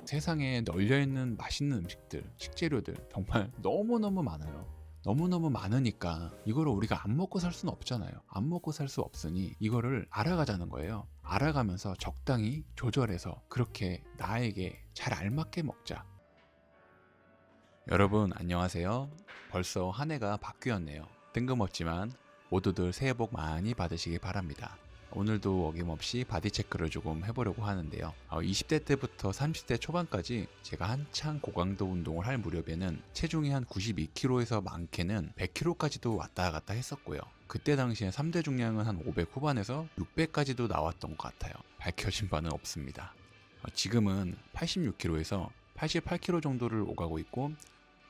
세상에 널려있는 맛있는 음식들, 식재료들 정말 너무너무 많아요. 너무너무 많으니까 이거를 우리가 안 먹고 살 수는 없잖아요. 안 먹고 살 수 없으니 이거를 알아가자는 거예요. 알아가면서 적당히 조절해서 그렇게 나에게 잘 알맞게 먹자. 여러분 안녕하세요. 벌써 한 해가 바뀌었네요. 뜬금없지만 모두들 새해 복 많이 받으시기 바랍니다. 오늘도 어김없이 바디 체크를 조금 해보려고 하는데요. 20대 때부터 30대 초반까지 제가 한창 고강도 운동을 할 무렵에는 체중이 한 92kg에서 많게는 100kg까지도 왔다 갔다 했었고요. 그때 당시에 3대 중량은 한 500 후반에서 600까지도 나왔던 것 같아요. 밝혀진 바는 없습니다. 지금은 86kg에서 88kg 정도를 오가고 있고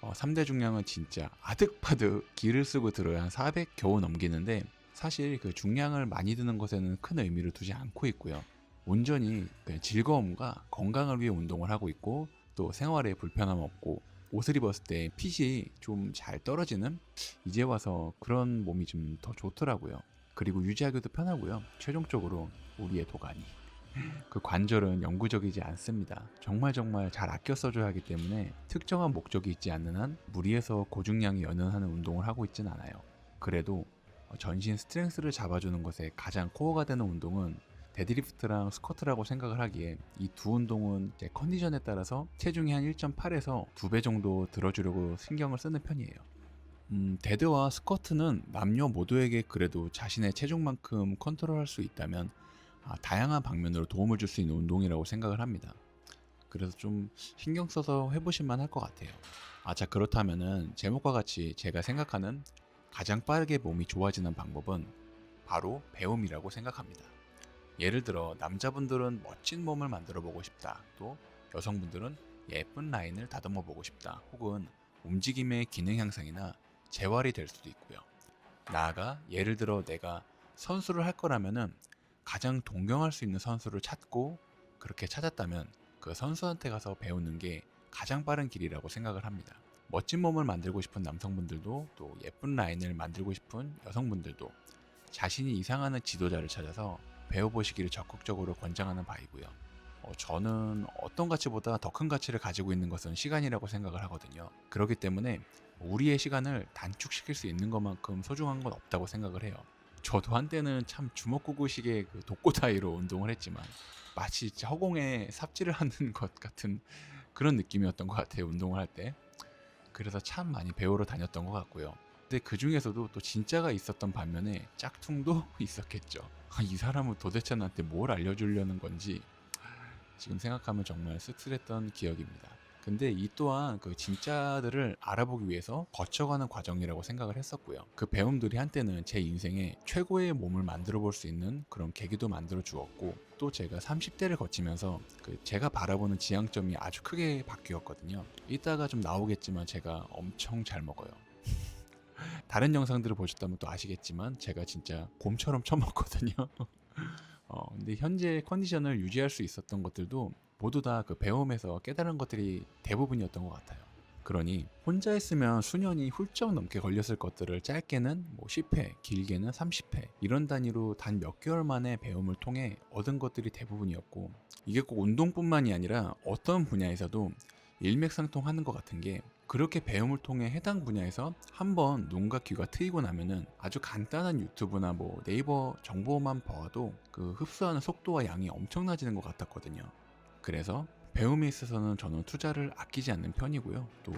3대 중량은 진짜 아득바득 기를 쓰고 들어야 한 400 겨우 넘기는데 사실 그 중량을 많이 드는 것에는 큰 의미를 두지 않고 있고요. 온전히 그냥 즐거움과 건강을 위해 운동을 하고 있고 또 생활에 불편함 없고 옷을 입었을 때 핏이 좀 잘 떨어지는 이제 와서 그런 몸이 좀 더 좋더라고요. 그리고 유지하기도 편하고요. 최종적으로 우리의 도가니 그 관절은 영구적이지 않습니다. 정말 잘 아껴 써줘야 하기 때문에 특정한 목적이 있지 않는 한 무리해서 고중량이 연연하는 운동을 하고 있진 않아요. 그래도 전신 스트렝스를 잡아주는 것에 가장 코어가 되는 운동은 데드리프트랑 스쿼트라고 생각을 하기에 이 두 운동은 제 컨디션에 따라서 체중이 한 1.8에서 2배 정도 들어주려고 신경을 쓰는 편이에요. 데드와 스쿼트는 남녀 모두에게 그래도 자신의 체중만큼 컨트롤할 수 있다면 다양한 방면으로 도움을 줄 수 있는 운동이라고 생각을 합니다. 그래서 좀 신경 써서 해보실만 할 것 같아요. 자 그렇다면은 제목과 같이 제가 생각하는 가장 빠르게 몸이 좋아지는 방법은 바로 배움이라고 생각합니다. 예를 들어 남자분들은 멋진 몸을 만들어 보고 싶다. 또 여성분들은 예쁜 라인을 다듬어 보고 싶다. 혹은 움직임의 기능 향상이나 재활이 될 수도 있고요. 나아가 예를 들어 내가 선수를 할 거라면은 가장 동경할 수 있는 선수를 찾고 그렇게 찾았다면 그 선수한테 가서 배우는 게 가장 빠른 길이라고 생각을 합니다. 멋진 몸을 만들고 싶은 남성분들도 또 예쁜 라인을 만들고 싶은 여성분들도 자신이 이상하는 지도자를 찾아서 배워보시기를 적극적으로 권장하는 바이고요. 저는 어떤 가치보다 더 큰 가치를 가지고 있는 것은 시간이라고 생각을 하거든요. 그렇기 때문에 우리의 시간을 단축시킬 수 있는 것만큼 소중한 건 없다고 생각을 해요. 저도 한때는 참 주먹구구식의 그 독고다이로 운동을 했지만 마치 진짜 허공에 삽질을 하는 것 같은 그런 느낌이었던 것 같아요. 운동을 할 때. 그래서 참 많이 배우러 다녔던 것 같고요. 근데 그 중에서도 또 진짜가 있었던 반면에 짝퉁도 있었겠죠. 이 사람은 도대체 나한테 뭘 알려주려는 건지 지금 생각하면 정말 씁쓸했던 기억입니다. 근데 이 또한 그 진짜들을 알아보기 위해서 거쳐가는 과정이라고 생각을 했었고요. 그 배움들이 한때는 제 인생에 최고의 몸을 만들어 볼 수 있는 그런 계기도 만들어 주었고 또 제가 30대를 거치면서 그 제가 바라보는 지향점이 아주 크게 바뀌었거든요. 이따가 좀 나오겠지만 제가 엄청 잘 먹어요. 다른 영상들을 보셨다면 또 아시겠지만 제가 진짜 곰처럼 처먹거든요. 근데 현재 컨디션을 유지할 수 있었던 것들도 모두 다 그 배움에서 깨달은 것들이 대부분이었던 것 같아요. 그러니 혼자 했으면 수년이 훌쩍 넘게 걸렸을 것들을 짧게는 10회, 길게는 30회 이런 단위로 단 몇 개월 만에 배움을 통해 얻은 것들이 대부분이었고 이게 꼭 운동뿐만이 아니라 어떤 분야에서도 일맥상통하는 것 같은 게 그렇게 배움을 통해 해당 분야에서 한번 눈과 귀가 트이고 나면은 아주 간단한 유튜브나 네이버 정보만 봐도 그 흡수하는 속도와 양이 엄청나지는 것 같았거든요. 그래서 배움에 있어서는 저는 투자를 아끼지 않는 편이고요. 또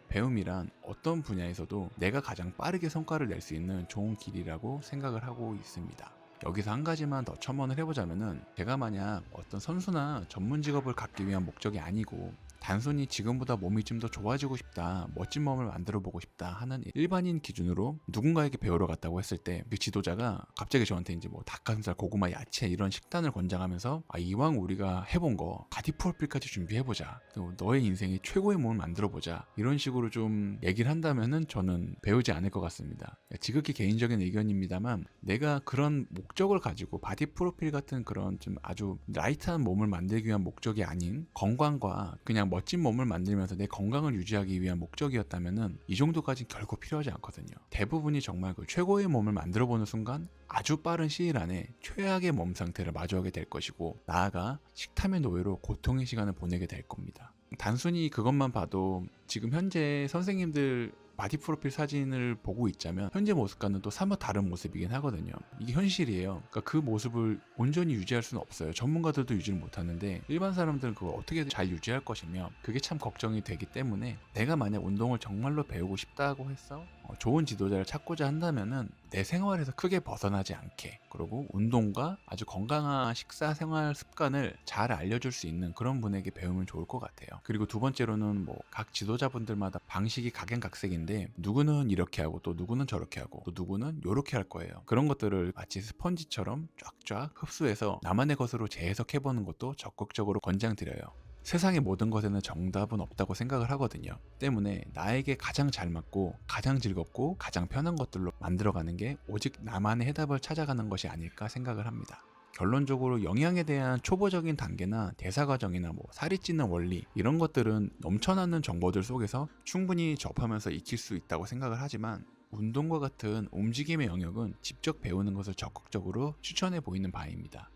배움이란 어떤 분야에서도 내가 가장 빠르게 성과를 낼 수 있는 좋은 길이라고 생각을 하고 있습니다. 여기서 한 가지만 더 첨언을 해보자면은 제가 만약 어떤 선수나 전문 직업을 갖기 위한 목적이 아니고 단순히 지금보다 몸이 좀 더 좋아지고 싶다, 멋진 몸을 만들어 보고 싶다 하는 일반인 기준으로 누군가에게 배우러 갔다고 했을 때 그 지도자가 갑자기 저한테 이제 닭가슴살, 고구마, 야채 이런 식단을 권장하면서 이왕 우리가 해본 거 바디 프로필까지 준비해보자, 또 너의 인생의 최고의 몸을 만들어보자 이런 식으로 좀 얘기를 한다면은 저는 배우지 않을 것 같습니다. 지극히 개인적인 의견입니다만 내가 그런 목적을 가지고 바디 프로필 같은 그런 좀 아주 라이트한 몸을 만들기 위한 목적이 아닌 건강과 그냥 멋진 몸을 만들면서 내 건강을 유지하기 위한 목적이었다면은 이 정도까지는 결코 필요하지 않거든요. 대부분이 정말 그 최고의 몸을 만들어보는 순간 아주 빠른 시일 안에 최악의 몸 상태를 마주하게 될 것이고, 나아가 식탐의 노예로 고통의 시간을 보내게 될 겁니다. 단순히 그것만 봐도 지금 현재 선생님들 바디 프로필 사진을 보고 있자면 현재 모습과는 또 사뭇 다른 모습이긴 하거든요. 이게 현실이에요. 그러니까 그 모습을 온전히 유지할 수는 없어요. 전문가들도 유지를 못하는데 일반 사람들은 그걸 어떻게 잘 유지할 것이며, 그게 참 걱정이 되기 때문에 내가 만약 운동을 정말로 배우고 싶다고 해서 좋은 지도자를 찾고자 한다면은 내 생활에서 크게 벗어나지 않게, 그리고 운동과 아주 건강한 식사 생활 습관을 잘 알려줄 수 있는 그런 분에게 배우면 좋을 것 같아요. 그리고 두 번째로는 뭐 각 지도자분들마다 방식이 각양각색인데, 누구는 이렇게 하고 또 누구는 저렇게 하고 또 누구는 요렇게 할 거예요. 그런 것들을 마치 스펀지처럼 쫙쫙 흡수해서 나만의 것으로 재해석해보는 것도 적극적으로 권장드려요. 세상의 모든 것에는 정답은 없다고 생각을 하거든요. 때문에 나에게 가장 잘 맞고 가장 즐겁고 가장 편한 것들로 만들어가는 게 오직 나만의 해답을 찾아가는 것이 아닐까 생각을 합니다. 결론적으로 영양에 대한 초보적인 단계나 대사 과정이나 뭐 살이 찌는 원리, 이런 것들은 넘쳐나는 정보들 속에서 충분히 접하면서 익힐 수 있다고 생각을 하지만, 운동과 같은 움직임의 영역은 직접 배우는 것을 적극적으로 추천해 보이는 바입니다.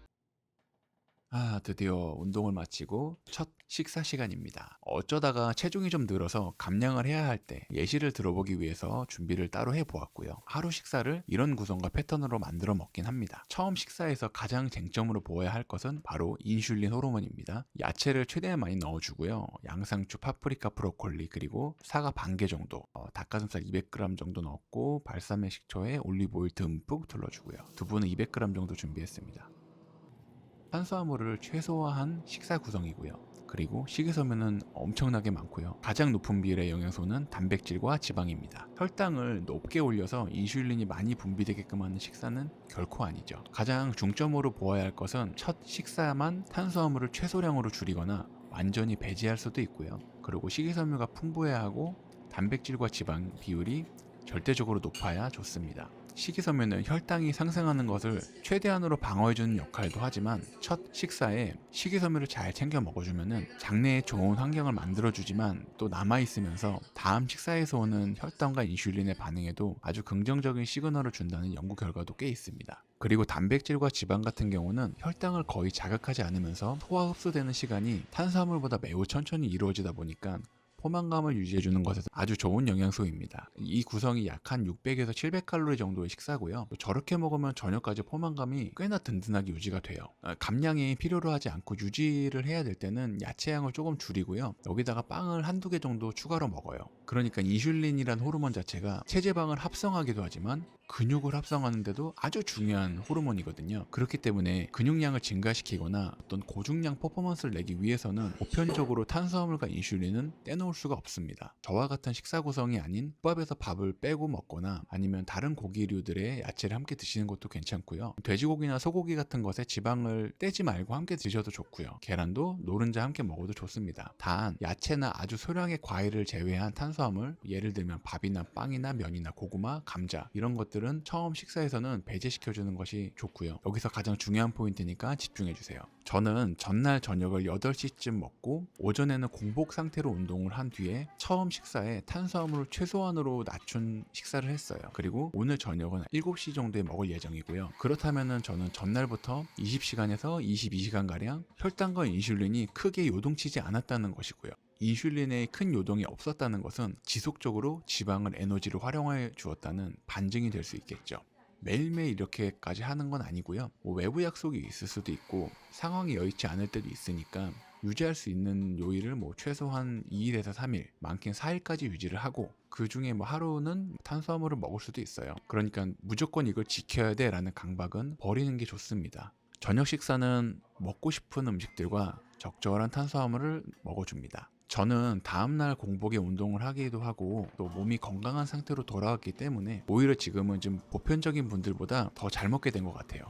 드디어 운동을 마치고 첫 식사 시간입니다. 어쩌다가 체중이 좀 늘어서 감량을 해야 할 때 예시를 들어보기 위해서 준비를 따로 해보았고요. 하루 식사를 이런 구성과 패턴으로 만들어 먹긴 합니다. 처음 식사에서 가장 쟁점으로 보아야 할 것은 바로 인슐린 호르몬입니다. 야채를 최대한 많이 넣어주고요. 양상추, 파프리카, 브로콜리, 그리고 사과 반 개 정도, 닭가슴살 200g 정도 넣고 발사믹 식초에 올리브오일 듬뿍 둘러주고요. 두부는 200g 정도 준비했습니다. 탄수화물을 최소화한 식사 구성이고요. 그리고 식이섬유는 엄청나게 많고요. 가장 높은 비율의 영양소는 단백질과 지방입니다. 혈당을 높게 올려서 인슐린이 많이 분비되게끔 하는 식사는 결코 아니죠. 가장 중점으로 보아야 할 것은 첫 식사만 탄수화물을 최소량으로 줄이거나 완전히 배제할 수도 있고요. 그리고 식이섬유가 풍부해야 하고 단백질과 지방 비율이 절대적으로 높아야 좋습니다. 식이섬유는 혈당이 상승하는 것을 최대한으로 방어해주는 역할도 하지만, 첫 식사에 식이섬유를 잘 챙겨 먹어주면 장내에 좋은 환경을 만들어주지만 또 남아있으면서 다음 식사에서 오는 혈당과 인슐린의 반응에도 아주 긍정적인 시그널을 준다는 연구 결과도 꽤 있습니다. 그리고 단백질과 지방 같은 경우는 혈당을 거의 자극하지 않으면서 소화 흡수되는 시간이 탄수화물보다 매우 천천히 이루어지다 보니까 포만감을 유지해주는 것에서 아주 좋은 영양소입니다. 이 구성이 약 한 600에서 700칼로리 정도의 식사고요. 저렇게 먹으면 저녁까지 포만감이 꽤나 든든하게 유지가 돼요. 감량이 필요로 하지 않고 유지를 해야 될 때는 야채양을 조금 줄이고요. 여기다가 빵을 한두 개 정도 추가로 먹어요. 그러니까 인슐린이란 호르몬 자체가 체지방을 합성하기도 하지만 근육을 합성하는데도 아주 중요한 호르몬이거든요. 그렇기 때문에 근육량을 증가시키거나 어떤 고중량 퍼포먼스를 내기 위해서는 보편적으로 탄수화물과 인슐린은 떼놓을 수가 없습니다. 저와 같은 식사 구성이 아닌 국밥에서 밥을 빼고 먹거나 아니면 다른 고기류들의 야채를 함께 드시는 것도 괜찮고요. 돼지고기나 소고기 같은 것에 지방을 떼지 말고 함께 드셔도 좋고요. 계란도 노른자 함께 먹어도 좋습니다. 단 야채나 아주 소량의 과일을 제외한 탄수화물, 예를 들면 밥이나 빵이나 면이나 고구마, 감자, 이런 것들은 처음 식사에서는 배제시켜주는 것이 좋고요. 여기서 가장 중요한 포인트니까 집중해주세요. 저는 전날 저녁을 8시쯤 먹고 오전에는 공복 상태로 운동을 한 뒤에 처음 식사에 탄수화물을 최소한으로 낮춘 식사를 했어요. 그리고 오늘 저녁은 7시 정도에 먹을 예정이고요. 그렇다면 저는 전날부터 20시간에서 22시간가량 혈당과 인슐린이 크게 요동치지 않았다는 것이고요. 인슐린의 큰 요동이 없었다는 것은 지속적으로 지방을 에너지로 활용해 주었다는 반증이 될 수 있겠죠. 매일매일 이렇게까지 하는 건 아니고요. 외부 약속이 있을 수도 있고 상황이 여의치 않을 때도 있으니까 유지할 수 있는 요일을 최소한 2일에서 3일, 많게는 4일까지 유지를 하고, 그 중에 하루는 탄수화물을 먹을 수도 있어요. 그러니까 무조건 이걸 지켜야 돼 라는 강박은 버리는 게 좋습니다. 저녁 식사는 먹고 싶은 음식들과 적절한 탄수화물을 먹어줍니다. 저는 다음날 공복에 운동을 하기도 하고 또 몸이 건강한 상태로 돌아왔기 때문에 오히려 지금은 좀 보편적인 분들보다 더 잘 먹게 된 것 같아요.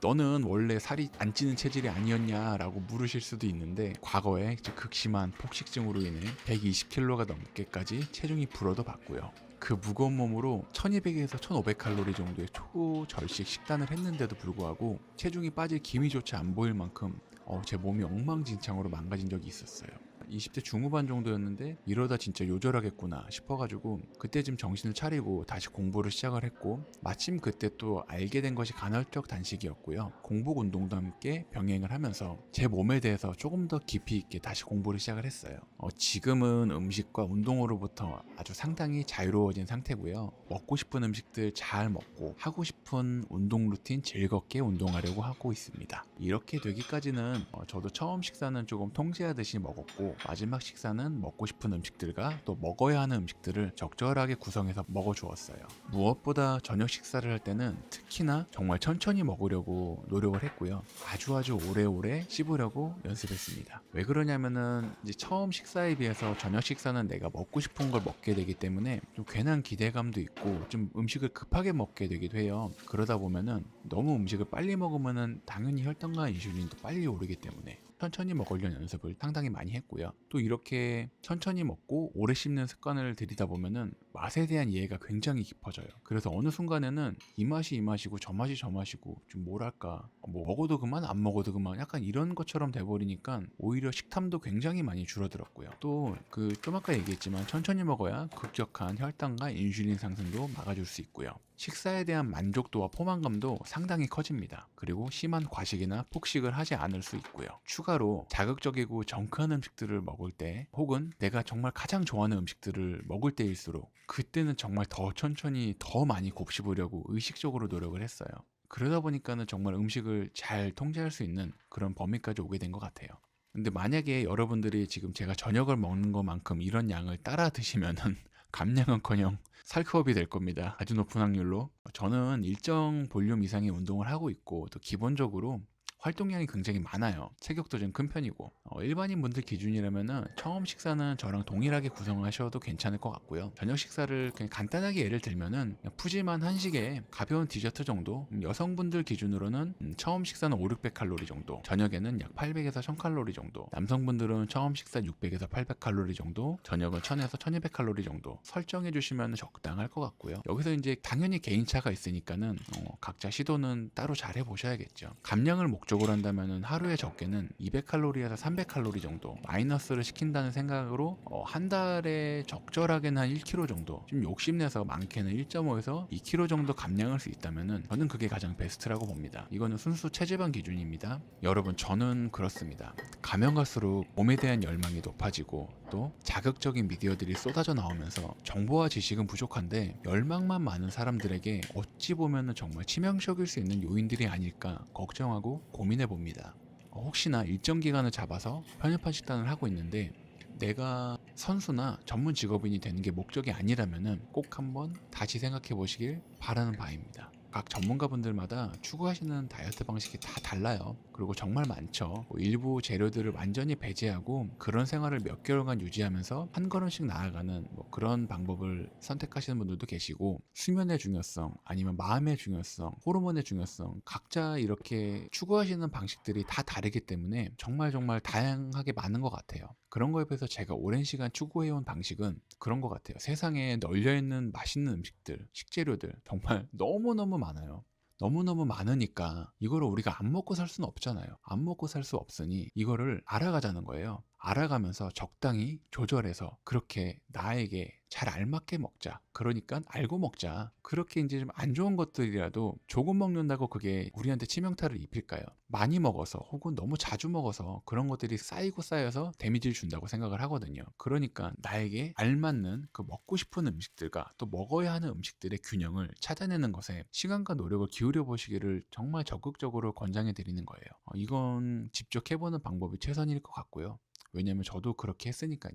너는 원래 살이 안 찌는 체질이 아니었냐 라고 물으실 수도 있는데, 과거에 극심한 폭식증으로 인해 120kg가 넘게까지 체중이 불어도 봤고요. 그 무거운 몸으로 1200에서 1500칼로리 정도의 초절식 식단을 했는데도 불구하고 체중이 빠질 기미조차 안 보일 만큼 제 몸이 엉망진창으로 망가진 적이 있었어요. 20대 중후반 정도였는데 이러다 진짜 요절하겠구나 싶어가지고 그때쯤 정신을 차리고 다시 공부를 시작을 했고, 마침 그때 또 알게 된 것이 간헐적 단식이었고요. 공복 운동도 함께 병행을 하면서 제 몸에 대해서 조금 더 깊이 있게 다시 공부를 시작을 했어요. 지금은 음식과 운동으로부터 아주 상당히 자유로워진 상태고요. 먹고 싶은 음식들 잘 먹고 하고 싶은 운동 루틴 즐겁게 운동하려고 하고 있습니다. 이렇게 되기까지는 저도 처음 식사는 조금 통제하듯이 먹었고, 마지막 식사는 먹고 싶은 음식들과 또 먹어야 하는 음식들을 적절하게 구성해서 먹어주었어요. 무엇보다 저녁 식사를 할 때는 특히나 정말 천천히 먹으려고 노력을 했고요. 아주 오래오래 씹으려고 연습했습니다. 왜 그러냐면은 이제 처음 식사에 비해서 저녁 식사는 내가 먹고 싶은 걸 먹게 되기 때문에 좀 괜한 기대감도 있고 좀 음식을 급하게 먹게 되기도 해요. 그러다 보면은 너무 음식을 빨리 먹으면은 당연히 혈당과 인슐린도 빨리 오르기 때문에 천천히 먹으려는 연습을 상당히 많이 했고요. 또 이렇게 천천히 먹고 오래 씹는 습관을 들이다 보면은 맛에 대한 이해가 굉장히 깊어져요. 그래서 어느 순간에는 이 맛이 이 맛이고 저 맛이 저 맛이고 좀 뭐랄까, 뭐 먹어도 그만 안 먹어도 그만 약간 이런 것처럼 돼버리니까 오히려 식탐도 굉장히 많이 줄어들었고요. 또 좀 아까 얘기했지만 천천히 먹어야 급격한 혈당과 인슐린 상승도 막아줄 수 있고요. 식사에 대한 만족도와 포만감도 상당히 커집니다. 그리고 심한 과식이나 폭식을 하지 않을 수 있고요. 추가로 자극적이고 정크한 음식들을 먹을 때, 혹은 내가 정말 가장 좋아하는 음식들을 먹을 때일수록 그때는 정말 더 천천히 더 많이 곱씹으려고 의식적으로 노력을 했어요. 그러다 보니까는 정말 음식을 잘 통제할 수 있는 그런 범위까지 오게 된 것 같아요. 근데 만약에 여러분들이 지금 제가 저녁을 먹는 것만큼 이런 양을 따라 드시면은 감량은커녕 살크업이 될 겁니다. 아주 높은 확률로. 저는 일정 볼륨 이상의 운동을 하고 있고, 또 기본적으로 활동량이 굉장히 많아요. 체격도 좀 큰 편이고, 일반인 분들 기준이라면은 처음 식사는 저랑 동일하게 구성하셔도 괜찮을 것 같고요. 저녁 식사를 그냥 간단하게 예를 들면은 그냥 푸짐한 한식에 가벼운 디저트 정도, 여성분들 기준으로는 처음 식사는 500~600칼로리 정도, 저녁에는 약 800에서 1000칼로리 정도, 남성분들은 처음 식사 600에서 800칼로리 정도, 저녁은 1000에서 1200칼로리 정도 설정해 주시면 적당할 것 같고요. 여기서 이제 당연히 개인차가 있으니까는 각자 시도는 따로 잘 해보셔야겠죠. 감량을 목적으로 한다면은 하루에 적게는 200칼로리에서 300칼로리 정도 마이너스를 시킨다는 생각으로 한 달에 적절하게는 한 1kg 정도, 좀 욕심내서 많게는 1.5에서 2kg 정도 감량할 수 있다면은 저는 그게 가장 베스트라고 봅니다. 이거는 순수 체지방 기준입니다. 여러분, 저는 그렇습니다. 가면 갈수록 몸에 대한 열망이 높아지고 또 자극적인 미디어들이 쏟아져 나오면서 정보와 지식은 부족한데 열망만 많은 사람들에게 어찌 보면은 정말 치명적일 수 있는 요인들이 아닐까 걱정하고 고민해 봅니다. 혹시나 일정 기간을 잡아서 편협한 식단을 하고 있는데 내가 선수나 전문 직업인이 되는 게 목적이 아니라면은 꼭 한번 다시 생각해 보시길 바라는 바입니다. 각 전문가분들마다 추구하시는 다이어트 방식이 다 달라요. 그리고 정말 많죠. 일부 재료들을 완전히 배제하고 그런 생활을 몇 개월간 유지하면서 한 걸음씩 나아가는 그런 방법을 선택하시는 분들도 계시고, 수면의 중요성, 아니면 마음의 중요성, 호르몬의 중요성, 각자 이렇게 추구하시는 방식들이 다 다르기 때문에 정말 다양하게 많은 것 같아요. 그런 거에 비해서 제가 오랜 시간 추구해온 방식은 그런 것 같아요. 세상에 널려있는 맛있는 음식들, 식재료들 정말 너무너무 많아요. 너무너무 많으니까 이거를 우리가 안 먹고 살 수는 없잖아요. 안 먹고 살 수 없으니 이거를 알아가자는 거예요. 알아가면서 적당히 조절해서 그렇게 나에게 잘 알맞게 먹자. 그러니까 알고 먹자. 그렇게 이제 좀 안 좋은 것들이라도 조금 먹는다고 그게 우리한테 치명타를 입힐까요? 많이 먹어서 혹은 너무 자주 먹어서 그런 것들이 쌓이고 쌓여서 데미지를 준다고 생각을 하거든요. 그러니까 나에게 알맞는 그 먹고 싶은 음식들과 또 먹어야 하는 음식들의 균형을 찾아내는 것에 시간과 노력을 기울여 보시기를 정말 적극적으로 권장해 드리는 거예요. 이건 직접 해보는 방법이 최선일 것 같고요. 왜냐면 저도 그렇게 했으니까요.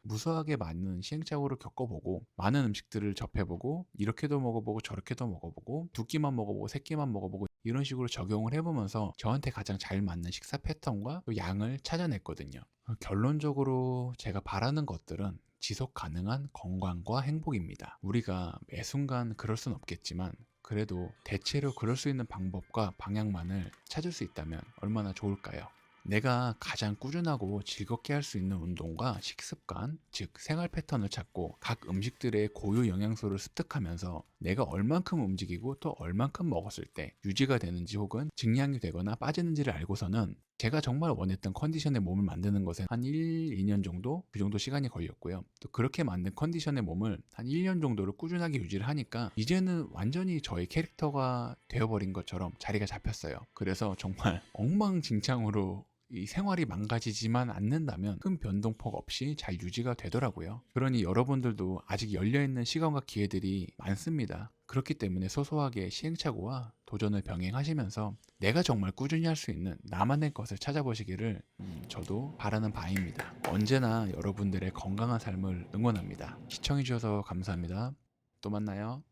무수하게 많은 시행착오를 겪어보고 많은 음식들을 접해보고 이렇게도 먹어보고 저렇게도 먹어보고 두 끼만 먹어보고 세 끼만 먹어보고 이런 식으로 적용을 해보면서 저한테 가장 잘 맞는 식사 패턴과 또 양을 찾아냈거든요. 결론적으로 제가 바라는 것들은 지속 가능한 건강과 행복입니다. 우리가 매 순간 그럴 순 없겠지만 그래도 대체로 그럴 수 있는 방법과 방향만을 찾을 수 있다면 얼마나 좋을까요? 내가 가장 꾸준하고 즐겁게 할 수 있는 운동과 식습관, 즉 생활 패턴을 찾고 각 음식들의 고유 영양소를 습득하면서 내가 얼만큼 움직이고 또 얼만큼 먹었을 때 유지가 되는지 혹은 증량이 되거나 빠지는지를 알고서는 제가 정말 원했던 컨디션의 몸을 만드는 것에 한 1, 2년 정도? 그 정도 시간이 걸렸고요. 또 그렇게 만든 컨디션의 몸을 한 1년 정도를 꾸준하게 유지를 하니까 이제는 완전히 저의 캐릭터가 되어버린 것처럼 자리가 잡혔어요. 그래서 정말 엉망진창으로 이 생활이 망가지지만 않는다면 큰 변동폭 없이 잘 유지가 되더라고요. 그러니 여러분들도 아직 열려있는 시간과 기회들이 많습니다. 그렇기 때문에 소소하게 시행착오와 도전을 병행하시면서 내가 정말 꾸준히 할 수 있는 나만의 것을 찾아보시기를 저도 바라는 바입니다. 언제나 여러분들의 건강한 삶을 응원합니다. 시청해주셔서 감사합니다. 또 만나요.